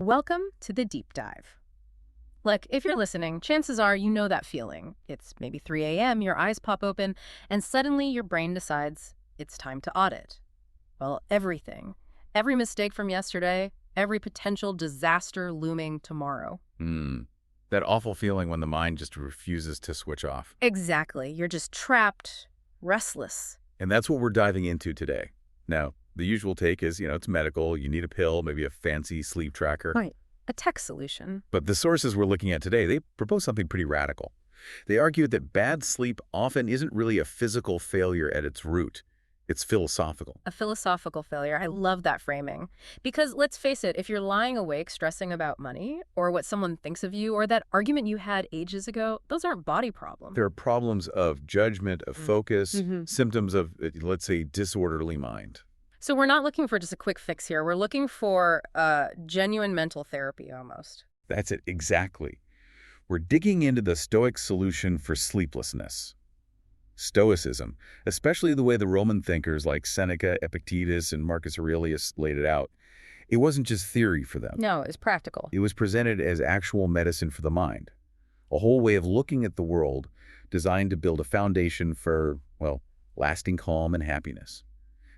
Welcome to the deep dive. Look, if you're listening, chances are you know that feeling. It's maybe 3 a.m., your eyes pop open, and suddenly your brain decides it's time to audit. Well, everything. Every mistake from yesterday, every potential disaster looming tomorrow. That awful feeling when the mind just refuses to switch off. Exactly. You're just trapped, restless. And that's what we're diving into today. Now, the usual take is, it's medical, you need a pill, maybe a fancy sleep tracker. Right. A tech solution. But the sources we're looking at today, they propose something pretty radical. They argue that bad sleep often isn't really a physical failure at its root. It's philosophical. A philosophical failure. I love that framing. Because let's face it, if you're lying awake stressing about money or what someone thinks of you or that argument you had ages ago, those aren't body problems. There are problems of judgment, of focus, symptoms of, let's say, disorderly mind. So we're not looking for just a quick fix here. We're looking for genuine mental therapy almost. That's it, exactly. We're digging into the Stoic solution for sleeplessness. Stoicism, especially the way the Roman thinkers like Seneca, Epictetus, and Marcus Aurelius laid it out, it wasn't just theory for them. No, it's practical. It was presented as actual medicine for the mind, a whole way of looking at the world designed to build a foundation for, well, lasting calm and happiness.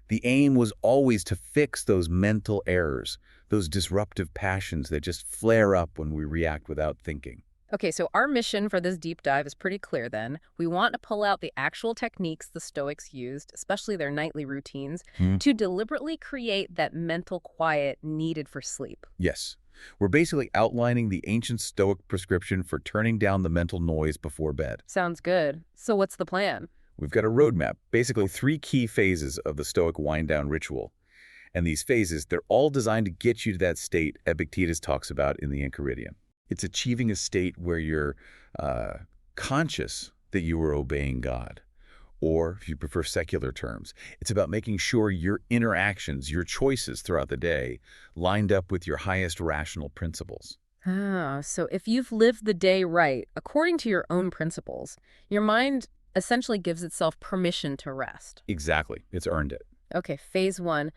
The aim was always to fix those mental errors, those disruptive passions that just flare up when we react without thinking. Okay, so our mission for this deep dive is pretty clear then. We want to pull out the actual techniques the Stoics used, especially their nightly routines, to deliberately create that mental quiet needed for sleep. Yes. We're basically outlining the ancient Stoic prescription for turning down the mental noise before bed. Sounds good. So what's the plan? We've got a roadmap, basically 3 key phases of the Stoic wind-down ritual. And these phases, they're all designed to get you to that state Epictetus talks about in the Enchiridion. It's achieving a state where you're conscious that you are obeying God. Or, if you prefer secular terms, it's about making sure your interactions, your choices throughout the day, lined up with your highest rational principles. So if you've lived the day right, according to your own principles, your mind essentially gives itself permission to rest. Exactly. It's earned it. Okay, phase 1.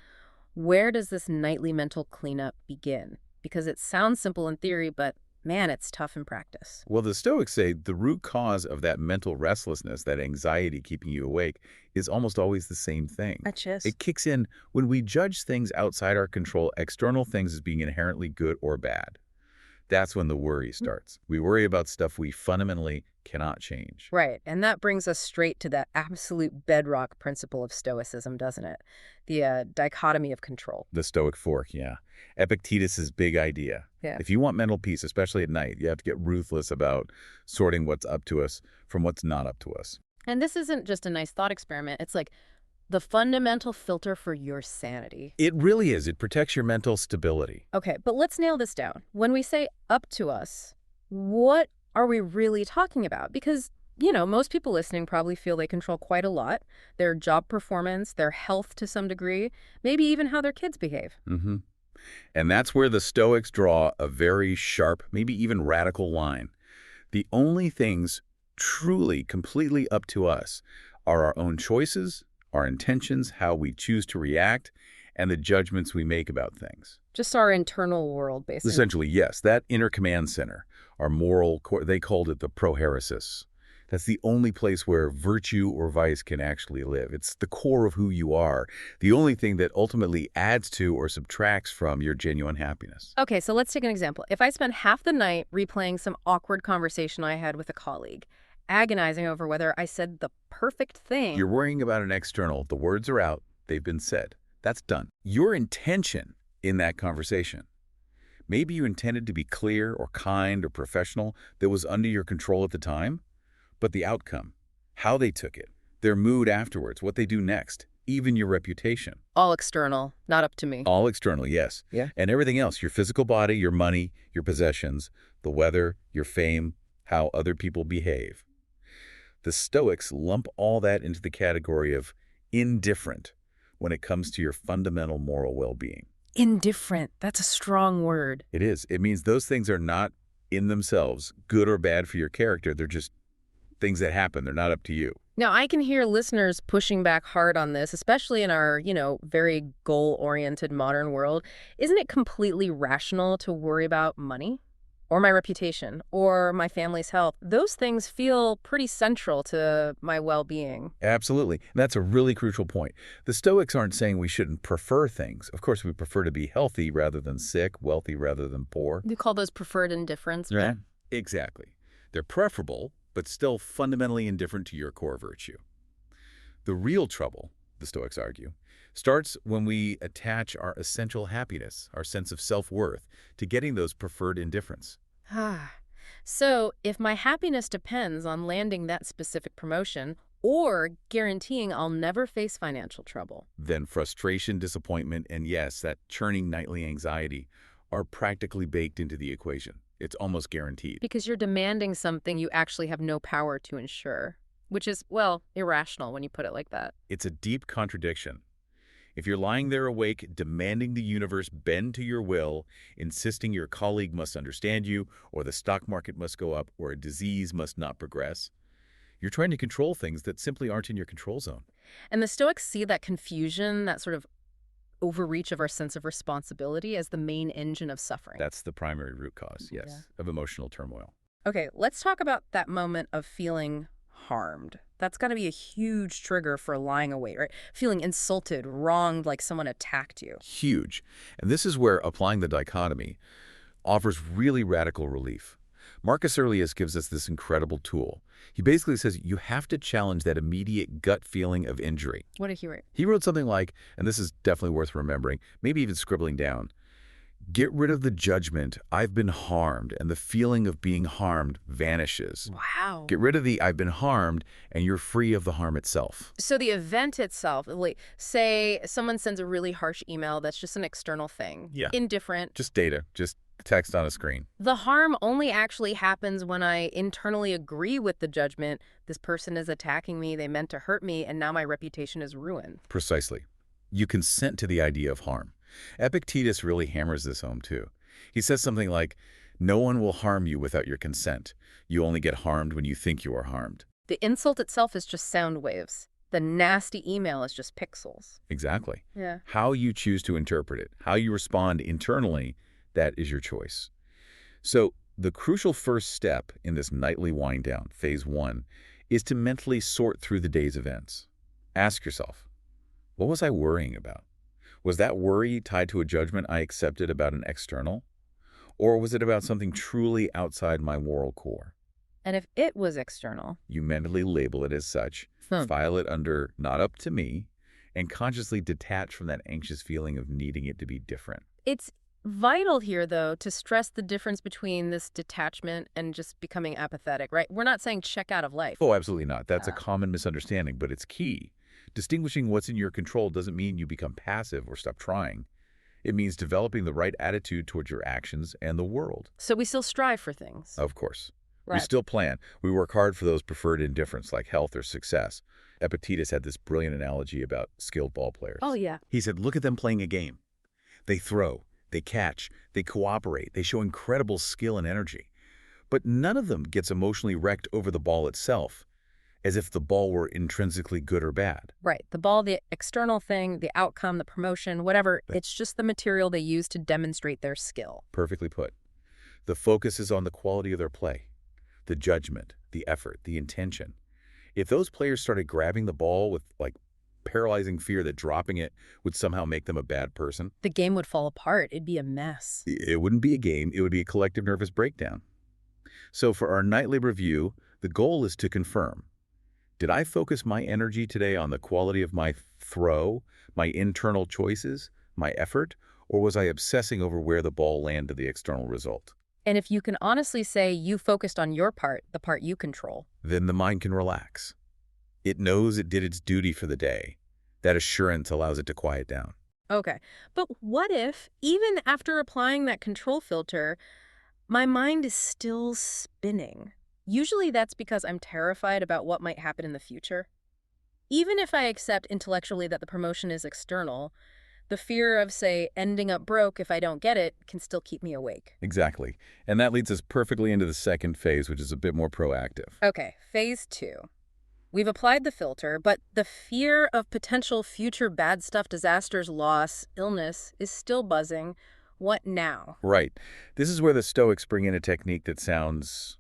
Where does this nightly mental cleanup begin? Because it sounds simple in theory, but man, it's tough in practice. Well, the Stoics say the root cause of that mental restlessness, that anxiety keeping you awake, is almost always the same thing. It kicks in when we judge things outside our control, external things as being inherently good or bad. That's when the worry starts. We worry about stuff we fundamentally cannot change. Right, and that brings us straight to that absolute bedrock principle of Stoicism, doesn't it? The dichotomy of control. The Stoic fork, yeah. Epictetus's big idea. Yeah. If you want mental peace, especially at night, you have to get ruthless about sorting what's up to us from what's not up to us. And this isn't just a nice thought experiment. It's like the fundamental filter for your sanity. It really is. It protects your mental stability. Okay, but let's nail this down. When we say up to us, what are we really talking about? Because, most people listening probably feel they control quite a lot. Their job performance, their health to some degree, maybe even how their kids behave. And that's where the Stoics draw a very sharp, maybe even radical line. The only things truly, completely up to us are our own choices, our intentions, how we choose to react, and the judgments we make about things. Just our internal world, basically. Essentially, yes, that inner command center, our moral core, they called it the proheresis. That's the only place where virtue or vice can actually live. It's the core of who you are, the only thing that ultimately adds to or subtracts from your genuine happiness. Okay, so let's take an example. If I spend half the night replaying some awkward conversation I had with a colleague, agonizing over whether I said the perfect thing. You're worrying about an external. The words are out. They've been said. That's done. Your intention in that conversation. Maybe you intended to be clear or kind or professional that was under your control at the time, but the outcome, how they took it, their mood afterwards, what they do next, even your reputation. All external, not up to me. All external, yes. Yeah. And everything else, your physical body, your money, your possessions, the weather, your fame, how other people behave. The Stoics lump all that into the category of indifferent when it comes to your fundamental moral well-being. Indifferent. That's a strong word. It is. It means those things are not in themselves good or bad for your character. They're just things that happen. They're not up to you. Now, I can hear listeners pushing back hard on this, especially in our, very goal-oriented modern world. Isn't it completely rational to worry about money or my reputation or my family's health? Those things feel pretty central to my well-being. Absolutely. And that's a really crucial point. The Stoics aren't saying we shouldn't prefer things. Of course, we prefer to be healthy rather than sick, wealthy rather than poor. You call those preferred indifference? Right. Exactly. They're preferable, but still fundamentally indifferent to your core virtue. The real trouble, the Stoics argue, starts when we attach our essential happiness, our sense of self-worth, to getting those preferred indifference. Ah. So, if my happiness depends on landing that specific promotion or guaranteeing I'll never face financial trouble. Then frustration, disappointment, and yes, that churning nightly anxiety are practically baked into the equation. It's almost guaranteed. Because you're demanding something you actually have no power to ensure, which is, well, irrational when you put it like that. It's a deep contradiction. If you're lying there awake, demanding the universe bend to your will, insisting your colleague must understand you, or the stock market must go up, or a disease must not progress, you're trying to control things that simply aren't in your control zone. And the Stoics see that confusion, that sort of overreach of our sense of responsibility as the main engine of suffering. That's the primary root cause, yes, Yeah. of emotional turmoil. Okay, let's talk about that moment of feeling harmed. That's got to be a huge trigger for lying awake, right? Feeling insulted, wronged, like someone attacked you. Huge. And this is where applying the dichotomy offers really radical relief. Marcus Aurelius gives us this incredible tool. He basically says you have to challenge that immediate gut feeling of injury. What did he write? He wrote something like, and this is definitely worth remembering, maybe even scribbling down, get rid of the judgment, I've been harmed, and the feeling of being harmed vanishes. Wow. Get rid of the I've been harmed, and you're free of the harm itself. So the event itself, like, say someone sends a really harsh email that's just an external thing. Yeah. Indifferent. Just data, just text on a screen. The harm only actually happens when I internally agree with the judgment. This person is attacking me, they meant to hurt me, and now my reputation is ruined. Precisely. You consent to the idea of harm. Epictetus really hammers this home too. He says something like, no one will harm you without your consent. You only get harmed when you think you are harmed. The insult itself is just sound waves. The nasty email is just pixels. Exactly. Yeah. How you choose to interpret it, how you respond internally, that is your choice. So the crucial first step in this nightly wind down, phase 1, is to mentally sort through the day's events. Ask yourself, what was I worrying about? Was that worry tied to a judgment I accepted about an external? Or was it about something truly outside my moral core? And if it was external? You mentally label it as such, file it under not up to me, and consciously detach from that anxious feeling of needing it to be different. It's vital here, though, to stress the difference between this detachment and just becoming apathetic, right? We're not saying check out of life. Oh, absolutely not. That's a common misunderstanding, but it's key. Distinguishing what's in your control doesn't mean you become passive or stop trying. It means developing the right attitude towards your actions and the world. So we still strive for things. Of course. We Right. still plan. We work hard for those preferred indifference like health or success. Epictetus had this brilliant analogy about skilled ball players. Oh, yeah. He said, look at them playing a game. They throw, they catch, they cooperate, they show incredible skill and energy. But none of them gets emotionally wrecked over the ball itself, as if the ball were intrinsically good or bad. Right. The ball, the external thing, the outcome, the promotion, whatever, it's just the material they use to demonstrate their skill. Perfectly put. The focus is on the quality of their play, the judgment, the effort, the intention. If those players started grabbing the ball with, paralyzing fear that dropping it would somehow make them a bad person, The game would fall apart. It'd be a mess. it wouldn't be a game, it would be a collective nervous breakdown. So for our nightly review, the goal is to confirm, did I focus my energy today on the quality of my throw, my internal choices, my effort, or was I obsessing over where the ball landed the external result? And if you can honestly say you focused on your part, the part you control. Then the mind can relax. It knows it did its duty for the day. That assurance allows it to quiet down. Okay. But what if, even after applying that control filter, my mind is still spinning? Usually that's because I'm terrified about what might happen in the future. Even if I accept intellectually that the promotion is external, The fear of, say, ending up broke if I don't get it can still keep me awake. Exactly. And that leads us perfectly into the second phase, which is a bit more proactive. Okay, phase 2. We've applied the filter, but the fear of potential future bad stuff, disasters, loss, illness is still buzzing. What now? Right. This is where the Stoics bring in a technique that sounds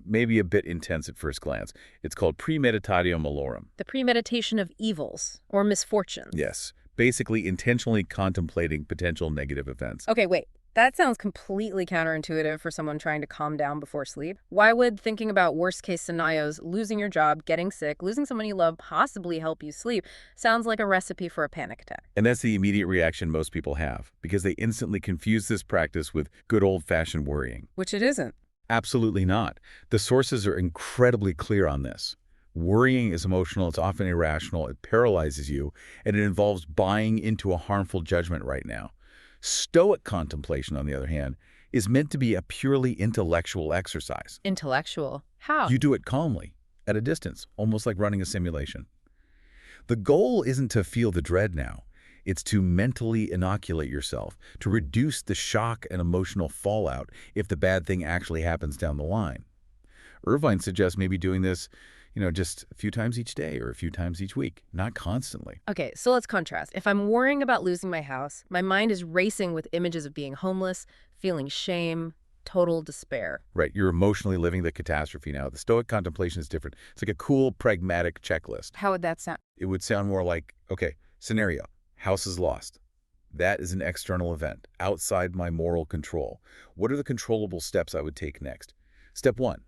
maybe a bit intense at first glance. It's called premeditatio malorum. The premeditation of evils or misfortunes. Yes. Basically intentionally contemplating potential negative events. Okay, wait. That sounds completely counterintuitive for someone trying to calm down before sleep. Why would thinking about worst-case scenarios, losing your job, getting sick, losing someone you love, possibly help you sleep? Sounds like a recipe for a panic attack. And that's the immediate reaction most people have, because they instantly confuse this practice with good old-fashioned worrying. Which it isn't. Absolutely not. The sources are incredibly clear on this. Worrying is emotional, it's often irrational, it paralyzes you, and it involves buying into a harmful judgment right now. Stoic contemplation, on the other hand, is meant to be a purely intellectual exercise. Intellectual. How? You do it calmly, at a distance, almost like running a simulation. The goal isn't to feel the dread now. It's to mentally inoculate yourself, to reduce the shock and emotional fallout if the bad thing actually happens down the line. Irvine suggests maybe doing this, just a few times each day or a few times each week, not constantly. Okay, so let's contrast. If I'm worrying about losing my house, my mind is racing with images of being homeless, feeling shame, total despair. Right, you're emotionally living the catastrophe now. The Stoic contemplation is different. It's like a cool, pragmatic checklist. How would that sound? It would sound more like, okay, scenario, house is lost. That is an external event, outside my moral control. What are the controllable steps I would take next? Step 1.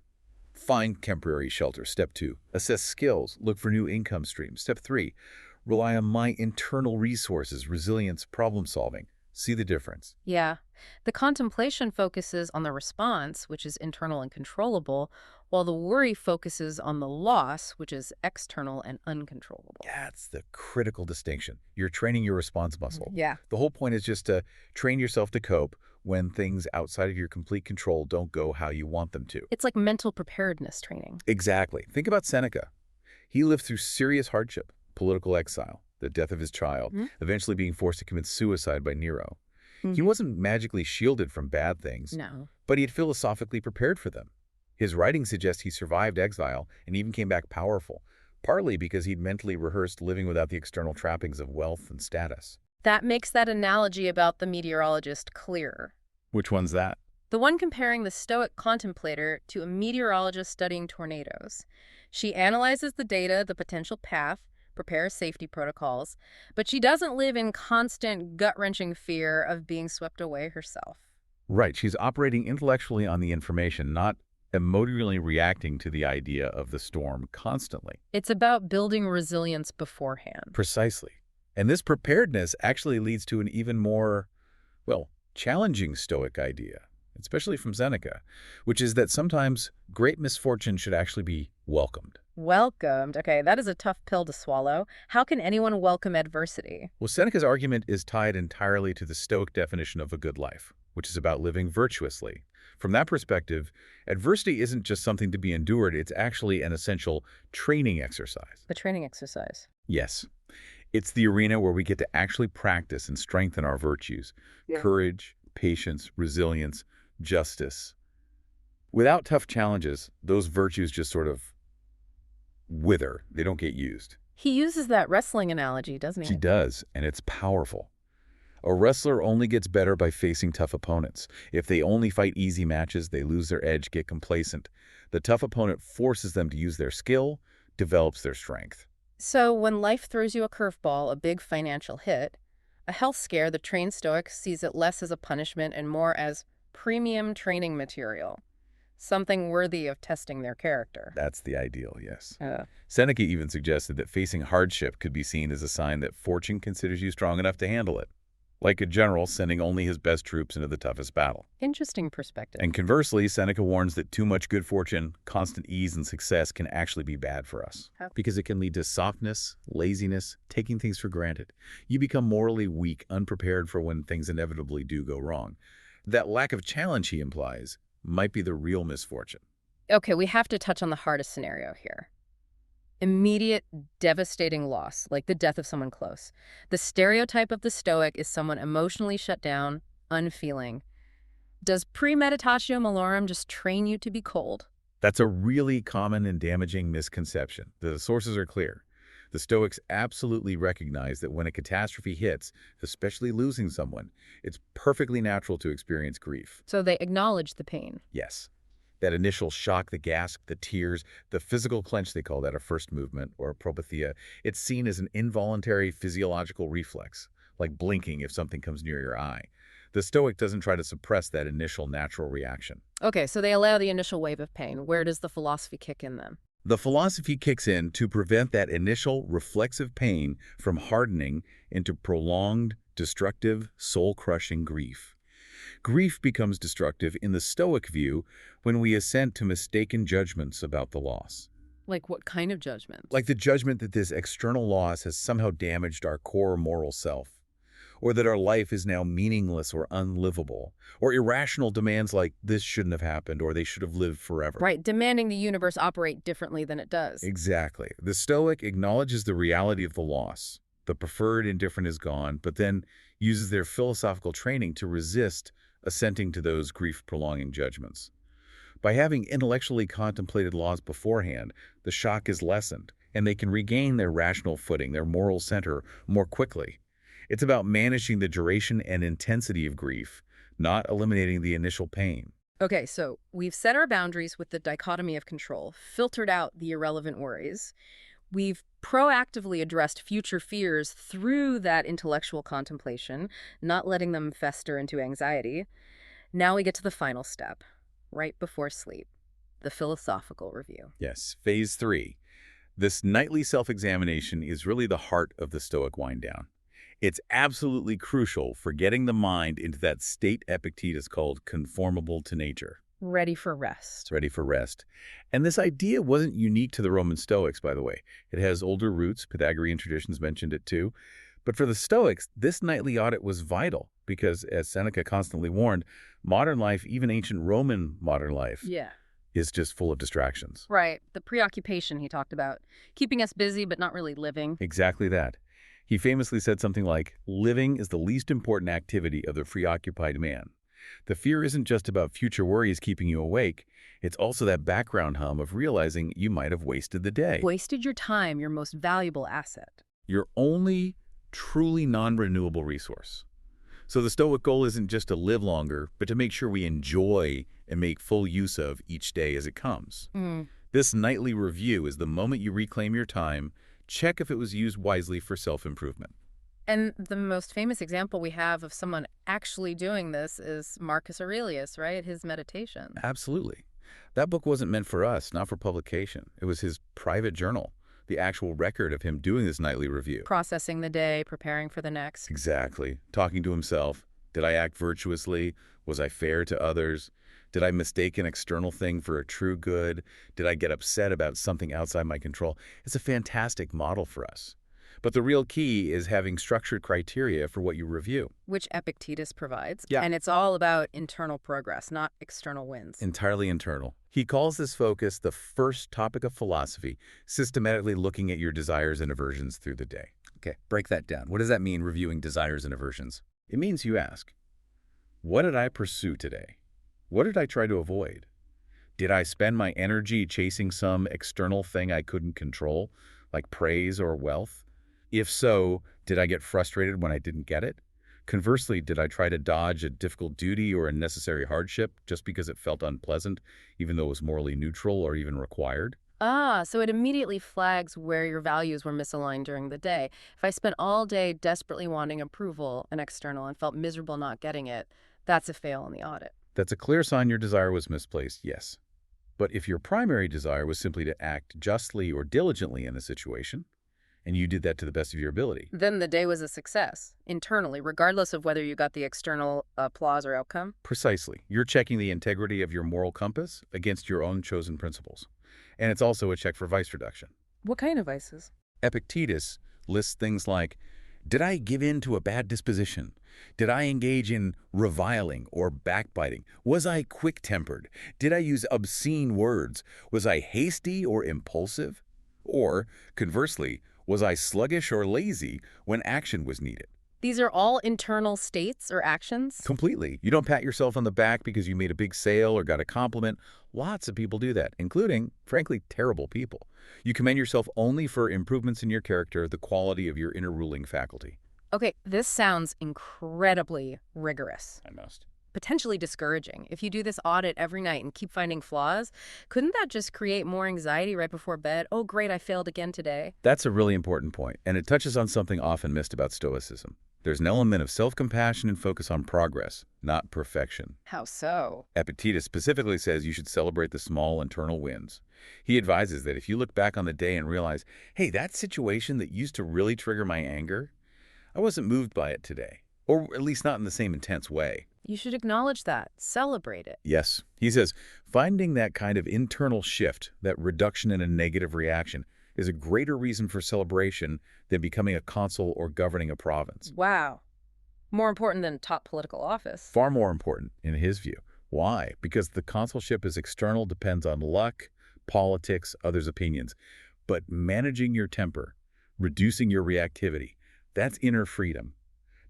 Find temporary shelter. Step 2, assess skills, look for new income streams. Step 3, rely on my internal resources, resilience, problem solving. See the difference? Yeah. The contemplation focuses on the response, which is internal and controllable, while the worry focuses on the loss, which is external and uncontrollable. That's the critical distinction. You're training your response muscle. Yeah. The whole point is just to train yourself to cope when things outside of your complete control don't go how you want them to. It's like mental preparedness training. Exactly. Think about Seneca. He lived through serious hardship, political exile, the death of his child, eventually being forced to commit suicide by Nero. He wasn't magically shielded from bad things, No. but he had philosophically prepared for them. His writings suggest he survived exile and even came back powerful, partly because he'd mentally rehearsed living without the external trappings of wealth and status. That makes that analogy about the meteorologist clearer. Which one's that? The one comparing the Stoic contemplator to a meteorologist studying tornadoes. She analyzes the data, the potential path, prepares safety protocols, but she doesn't live in constant gut-wrenching fear of being swept away herself. Right, she's operating intellectually on the information, not emotionally reacting to the idea of the storm constantly. It's about building resilience beforehand. Precisely. And this preparedness actually leads to an even more, challenging Stoic idea, especially from Seneca, which is that sometimes great misfortune should actually be welcomed. Welcomed. Okay, that is a tough pill to swallow. How can anyone welcome adversity? Well, Seneca's argument is tied entirely to the Stoic definition of a good life, which is about living virtuously. From that perspective, adversity isn't just something to be endured, it's actually an essential training exercise. The training exercise. Yes. It's the arena where we get to actually practice and strengthen our virtues. Courage, patience, resilience, justice. Without tough challenges, those virtues just sort of wither. They don't get used. He uses that wrestling analogy, doesn't he? She does, and it's powerful. A wrestler only gets better by facing tough opponents. If they only fight easy matches, they lose their edge, get complacent. The tough opponent forces them to use their skill, develops their strength. So when life throws you a curveball, a big financial hit, a health scare, the trained Stoic sees it less as a punishment and more as premium training material, something worthy of testing their character. That's the ideal, yes. Seneca even suggested that facing hardship could be seen as a sign that fortune considers you strong enough to handle it, like a general sending only his best troops into the toughest battle. Interesting perspective. And conversely, Seneca warns that too much good fortune, constant ease, and success can actually be bad for us. How? Because it can lead to softness, laziness, taking things for granted. You become morally weak, unprepared for when things inevitably do go wrong. That lack of challenge, he implies, might be the real misfortune. Okay, we have to touch on the hardest scenario here. Immediate, devastating loss, like the death of someone close. The stereotype of the Stoic is someone emotionally shut down, unfeeling. Does premeditatio malorum just train you to be cold? That's a really common and damaging misconception. The sources are clear. The Stoics absolutely recognize that when a catastrophe hits, especially losing someone, it's perfectly natural to experience grief. So they acknowledge the pain. Yes. That initial shock, the gasp, the tears, the physical clench, they call that a first movement or a propathia, it's seen as an involuntary physiological reflex, like blinking if something comes near your eye. The Stoic doesn't try to suppress that initial natural reaction. Okay, so they allow the initial wave of pain. Where does the philosophy kick in then? The philosophy kicks in to prevent that initial reflexive pain from hardening into prolonged, destructive, soul-crushing grief. Grief becomes destructive in the Stoic view when we assent to mistaken judgments about the loss. Like what kind of judgment? Like the judgment that this external loss has somehow damaged our core moral self, or that our life is now meaningless or unlivable, or irrational demands like this shouldn't have happened or they should have lived forever. Right, demanding the universe operate differently than it does. Exactly. The Stoic acknowledges the reality of the loss. The preferred indifferent is gone, but then uses their philosophical training to resist assenting to those grief-prolonging judgments. By having intellectually contemplated laws beforehand, the shock is lessened, and they can regain their rational footing, their moral center, more quickly. It's about managing the duration and intensity of grief, not eliminating the initial pain. Okay, so we've set our boundaries with the dichotomy of control, filtered out the irrelevant worries. We've proactively addressed future fears through that intellectual contemplation, not letting them fester into anxiety. Now we get to the final step, right before sleep, the philosophical review. Yes, phase 3. This nightly self-examination is really the heart of the Stoic wind-down. It's absolutely crucial for getting the mind into that state Epictetus called conformable to nature. Ready for rest. Ready for rest. And this idea wasn't unique to the Roman Stoics, by the way. It has older roots. Pythagorean traditions mentioned it too. But for the Stoics, this nightly audit was vital because, as Seneca constantly warned, modern life, even ancient Roman modern life, Yeah. is just full of distractions. Right, the preoccupation he talked about, keeping us busy but not really living. Exactly that. He famously said something like, living is the least important activity of the preoccupied man. The fear isn't just about future worries keeping you awake. It's also that background hum of realizing you might have wasted the day. Wasted your time, your most valuable asset. Your only truly non-renewable resource. So the Stoic goal isn't just to live longer, but to make sure we enjoy and make full use of each day as it comes. This nightly review is the moment you reclaim your time. Check if it was used wisely for self-improvement. And the most famous example we have of someone actually doing this is Marcus Aurelius, right? His meditation. Absolutely. That book wasn't meant for us, not for publication. It was his private journal, the actual record of him doing this nightly review. Processing the day, preparing for the next. Exactly. Talking to himself. Did I act virtuously? Was I fair to others? Did I mistake an external thing for a true good? Did I get upset about something outside my control? It's a fantastic model for us. But the real key is having structured criteria for what you review. Which Epictetus provides. Yeah. And it's all about internal progress, not external wins. Entirely internal. He calls this focus the first topic of philosophy, systematically looking at your desires and aversions through the day. Okay, break that down. What does that mean, reviewing desires and aversions? It means you ask, what did I pursue today? What did I try to avoid? Did I spend my energy chasing some external thing I couldn't control, like praise or wealth? If so, did I get frustrated when I didn't get it? Conversely, did I try to dodge a difficult duty or a necessary hardship just because it felt unpleasant, even though it was morally neutral or even required? So it immediately flags where your values were misaligned during the day. If I spent all day desperately wanting approval and external and felt miserable not getting it, that's a fail in the audit. That's a clear sign your desire was misplaced, yes. But if your primary desire was simply to act justly or diligently in a situation, and you did that to the best of your ability, Then the day was a success, internally, regardless of whether you got the external applause or outcome. precisely, you're checking the integrity of your moral compass against your own chosen principles. And it's also a check for vice reduction. What kind of vices? Epictetus lists things like, did I give in to a bad disposition? Did I engage in reviling or backbiting? Was I quick-tempered? Did I use obscene words? Was I hasty or impulsive? Or, conversely, was I sluggish or lazy when action was needed? These are all internal states or actions? Completely. You don't pat yourself on the back because you made a big sale or got a compliment. Lots of people do that, including, frankly, terrible people. You commend yourself only for improvements in your character, the quality of your inner ruling faculty. Okay, this sounds incredibly rigorous. I must. Potentially discouraging. If you do this audit every night and keep finding flaws, couldn't that just create more anxiety right before bed? Oh, great, I failed again today. That's a really important point, and it touches on something often missed about Stoicism. There's an element of self-compassion and focus on progress, not perfection. How so? Epictetus specifically says you should celebrate the small internal wins. He advises that if you look back on the day and realize, hey, that situation that used to really trigger my anger, I wasn't moved by it today, or at least not in the same intense way. You should acknowledge that. Celebrate it. Yes, he says, finding that kind of internal shift, that reduction in a negative reaction, is a greater reason for celebration than becoming a consul or governing a province. Wow. More important than top political office. Far more important, in his view. Why? Because the consulship is external, depends on luck, politics, others' opinions. But managing your temper, reducing your reactivity, that's inner freedom.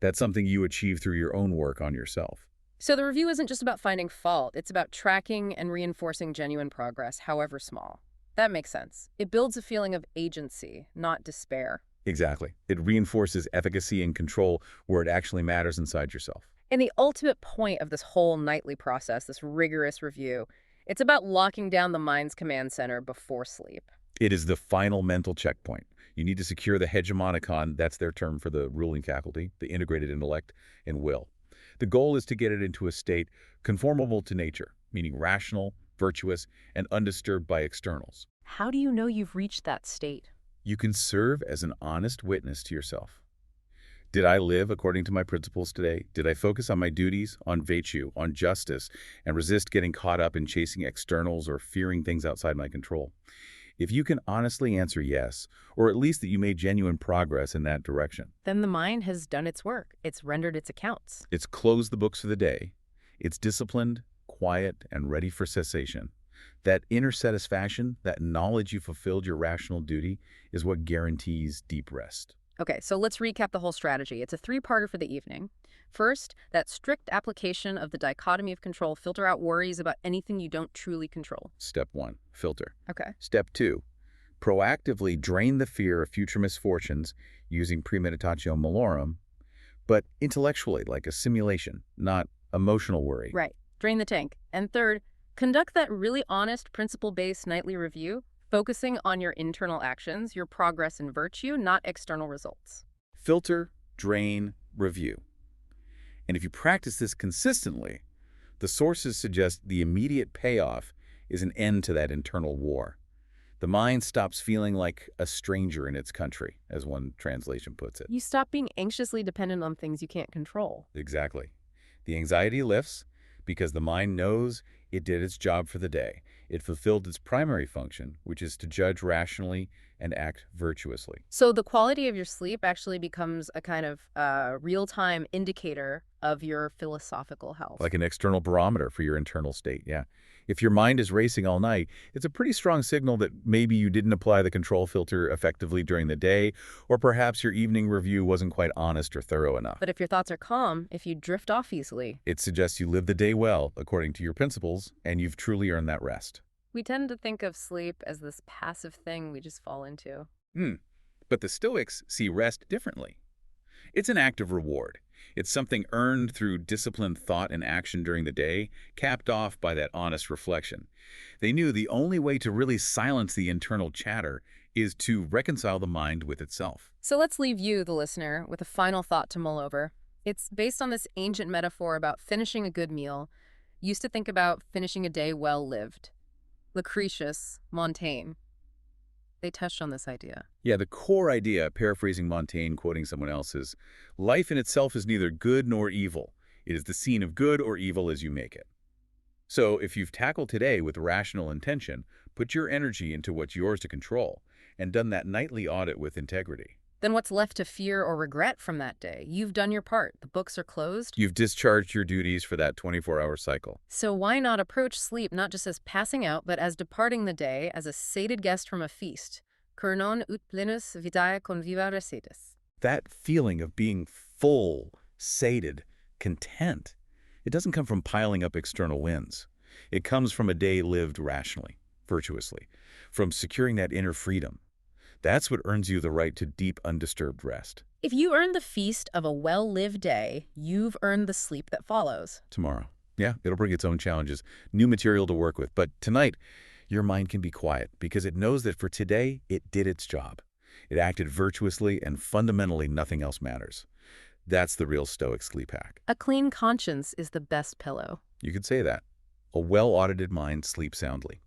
That's something you achieve through your own work on yourself. So the review isn't just about finding fault. It's about tracking and reinforcing genuine progress, however small. That makes sense. It builds a feeling of agency, not despair. Exactly. It reinforces efficacy and control where it actually matters inside yourself. And the ultimate point of this whole nightly process, this rigorous review, it's about locking down the mind's command center before sleep. It is the final mental checkpoint. You need to secure the hegemonicon, that's their term for the ruling faculty, the integrated intellect, and will. The goal is to get it into a state conformable to nature, meaning rational, virtuous, and undisturbed by externals. How do you know you've reached that state? You can serve as an honest witness to yourself. Did I live according to my principles today? Did I focus on my duties, on virtue, on justice, and resist getting caught up in chasing externals or fearing things outside my control? If you can honestly answer yes, or at least that you made genuine progress in that direction, Then the mind has done its work. It's rendered its accounts. it's closed the books for the day, it's disciplined, quiet, and ready for cessation. That inner satisfaction, that knowledge you fulfilled your rational duty, is what guarantees deep rest. Okay, so let's recap the whole strategy. It's a three-parter for the evening. First, that strict application of the dichotomy of control. Filter out worries about anything you don't truly control. Step 1, filter. Okay. Step 2, proactively drain the fear of future misfortunes using premeditatio malorum, but intellectually, like a simulation, not emotional worry. Right. Drain the tank. And third, conduct that really honest, principle-based nightly review, focusing on your internal actions, your progress in virtue, not external results. Filter, drain, review. And if you practice this consistently, the sources suggest the immediate payoff is an end to that internal war. The mind stops feeling like a stranger in its country, as one translation puts it. You stop being anxiously dependent on things you can't control. Exactly. The anxiety lifts because the mind knows it did its job for the day. It fulfilled its primary function, which is to judge rationally and act virtuously. So the quality of your sleep actually becomes a kind of real-time indicator of your philosophical health. Like an external barometer for your internal state, yeah. If your mind is racing all night, it's a pretty strong signal that maybe you didn't apply the control filter effectively during the day, or perhaps your evening review wasn't quite honest or thorough enough. But if your thoughts are calm, if you drift off easily, It suggests you lived the day well, according to your principles, and you've truly earned that rest. we tend to think of sleep as this passive thing we just fall into. But the Stoics see rest differently. It's an act of reward. It's something earned through disciplined thought and action during the day, capped off by that honest reflection. They knew the only way to really silence the internal chatter is to reconcile the mind with itself. So let's leave you, the listener, with a final thought to mull over. It's based on this ancient metaphor about finishing a good meal. Used to think about finishing a day well lived. Lucretius, Montaigne, they touched on this idea. Yeah, the core idea, paraphrasing Montaigne, quoting someone else, is life in itself is neither good nor evil. It is the scene of good or evil as you make it. So if you've tackled today with rational intention, put your energy into what's yours to control, and done that nightly audit with integrity. Then what's left to fear or regret from that day? You've done your part. The books are closed. You've discharged your duties for that 24-hour cycle. So why not approach sleep not just as passing out, but as departing the day, as a sated guest from a feast? cur non ut plenus vitae conviva resides. That feeling of being full, sated, content, it doesn't come from piling up external wins. It comes from a day lived rationally, virtuously, from securing that inner freedom. That's what earns you the right to deep, undisturbed rest. If you earn the feast of a well-lived day, you've earned the sleep that follows. Tomorrow. Yeah, it'll bring its own challenges, new material to work with. But tonight, your mind can be quiet because it knows that for today, it did its job. It acted virtuously, and fundamentally nothing else matters. That's the real Stoic sleep hack. A clean conscience is the best pillow. You could say that. A well-audited mind sleeps soundly.